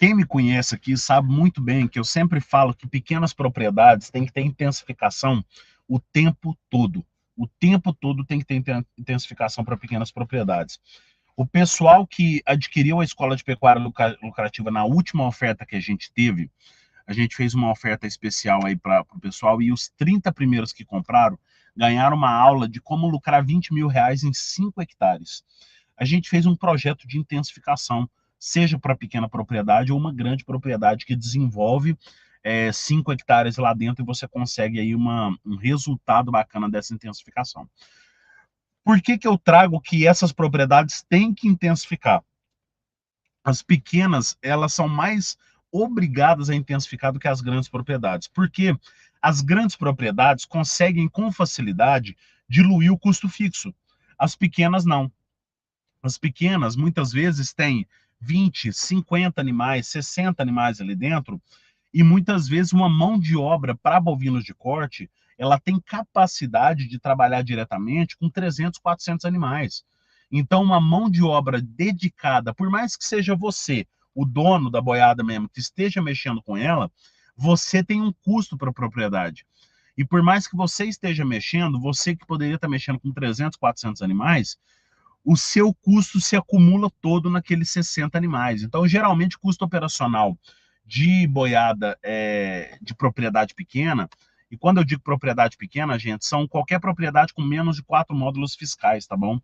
Quem me conhece aqui sabe muito bem que eu sempre falo que pequenas propriedades têm que ter intensificação o tempo todo. O tempo todo tem que ter intensificação para pequenas propriedades. O pessoal que adquiriu a escola de pecuária lucrativa na última oferta que a gente teve, a gente fez uma oferta especial aí para o pessoal e os 30 primeiros que compraram ganharam uma aula de como lucrar R$ 20.000 em 5 hectares. A gente fez um projeto de intensificação, seja para pequena propriedade ou uma grande propriedade que desenvolve 5 hectares lá dentro e você consegue aí um resultado bacana dessa intensificação. Por que eu trago que essas propriedades têm que intensificar? As pequenas, elas são mais obrigadas a intensificar do que as grandes propriedades. Porque as grandes propriedades conseguem com facilidade diluir o custo fixo. As pequenas não. As pequenas muitas vezes têm 20, 50 animais, 60 animais ali dentro, e muitas vezes uma mão de obra para bovinos de corte, ela tem capacidade de trabalhar diretamente com 300, 400 animais. Então, uma mão de obra dedicada, por mais que seja você, o dono da boiada mesmo, que esteja mexendo com ela, você tem um custo para a propriedade. E por mais que você esteja mexendo, você que poderia estar mexendo com 300, 400 animais, o seu custo se acumula todo naqueles 60 animais. Então, geralmente, custo operacional de boiada de propriedade pequena, e quando eu digo propriedade pequena, gente, são qualquer propriedade com menos de 4 módulos fiscais, tá bom?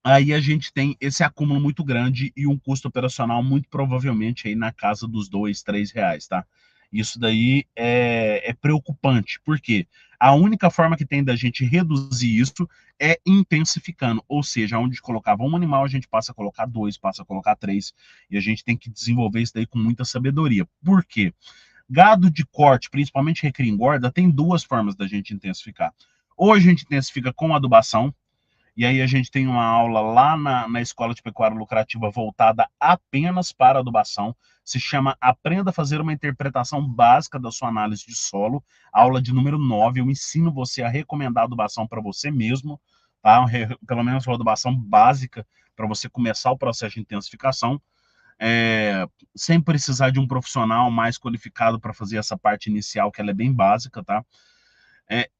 Aí a gente tem esse acúmulo muito grande e um custo operacional muito provavelmente aí na casa dos R$ 2, R$ 3, tá? Isso daí é preocupante, porque a única forma que tem da gente reduzir isso é intensificando, ou seja, onde colocava um animal, a gente passa a colocar 2, passa a colocar 3, e a gente tem que desenvolver isso daí com muita sabedoria. Por quê? Gado de corte, principalmente recria engorda, tem duas formas da gente intensificar. Ou a gente intensifica com adubação, e aí a gente tem uma aula lá na Escola de Pecuária Lucrativa voltada apenas para adubação. Se chama Aprenda a fazer uma interpretação básica da sua análise de solo. Aula de número 9. Eu ensino você a recomendar adubação para você mesmo, tá? Pelo menos uma adubação básica para você começar o processo de intensificação. Sem precisar de um profissional mais qualificado para fazer essa parte inicial, que ela é bem básica, tá?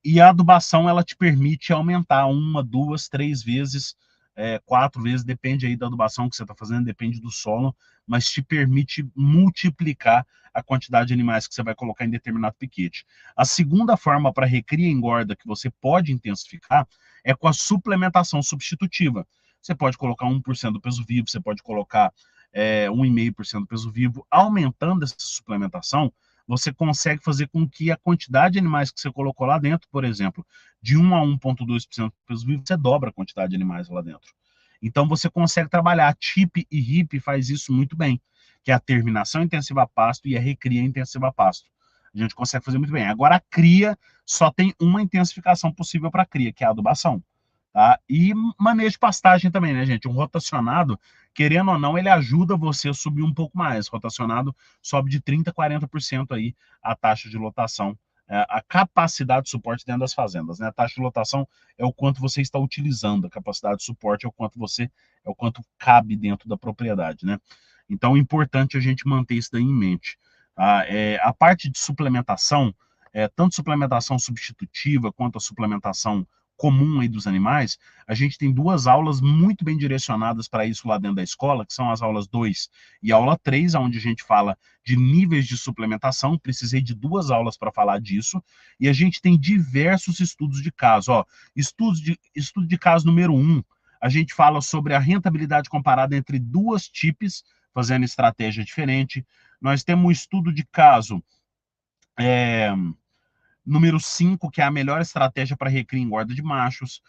E a adubação, ela te permite aumentar 1, 2, 3 vezes, 4 vezes, depende aí da adubação que você está fazendo, depende do solo, mas te permite multiplicar a quantidade de animais que você vai colocar em determinado piquete. A segunda forma para recria e engorda que você pode intensificar é com a suplementação substitutiva. Você pode colocar 1% do peso vivo, você pode colocar 1,5% do peso vivo. Aumentando essa suplementação, você consegue fazer com que a quantidade de animais que você colocou lá dentro, por exemplo, de 1 a 1,2% do peso vivo, você dobra a quantidade de animais lá dentro. Então você consegue trabalhar. A TIP e RIP faz isso muito bem, que é a terminação intensiva a pasto e a recria intensiva a pasto. A gente consegue fazer muito bem. Agora a cria só tem uma intensificação possível para a cria, que é a adubação. Tá? E manejo de pastagem também, né, gente? Um rotacionado, querendo ou não, ele ajuda você a subir um pouco mais. Rotacionado sobe de 30% a 40% aí a taxa de lotação, a capacidade de suporte dentro das fazendas, né? A taxa de lotação é o quanto você está utilizando, a capacidade de suporte é o quanto cabe dentro da propriedade, né? Então é importante a gente manter isso daí em mente. Tá? A parte de suplementação, tanto suplementação substitutiva quanto a suplementação comum aí dos animais, a gente tem duas aulas muito bem direcionadas para isso lá dentro da escola, que são as aulas 2 e a aula 3, onde a gente fala de níveis de suplementação. Precisei de 2 aulas para falar disso, e a gente tem diversos estudos de caso. Estudo de caso número 1, a gente fala sobre a rentabilidade comparada entre duas tipes, fazendo estratégia diferente. Nós temos um estudo de caso número 5, que é a melhor estratégia para recria e engorda de machos.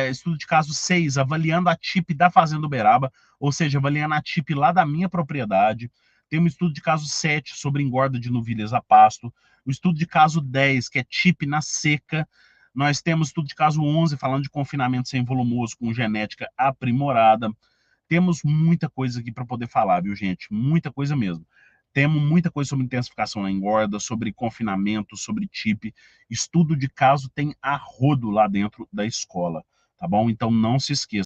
Estudo de caso 6, avaliando a TIP da Fazenda Uberaba, ou seja, avaliando a TIP lá da minha propriedade. Tem um estudo de caso 7 sobre engorda de novilhas a pasto. O estudo de caso 10, que é TIP na seca. Nós temos estudo de caso 11, falando de confinamento sem volumoso com genética aprimorada. Temos muita coisa aqui para poder falar, viu, gente? Muita coisa mesmo. Temos muita coisa sobre intensificação na engorda, sobre confinamento, sobre TIP. Estudo de caso tem a rodo lá dentro da escola, tá bom? Então não se esqueça.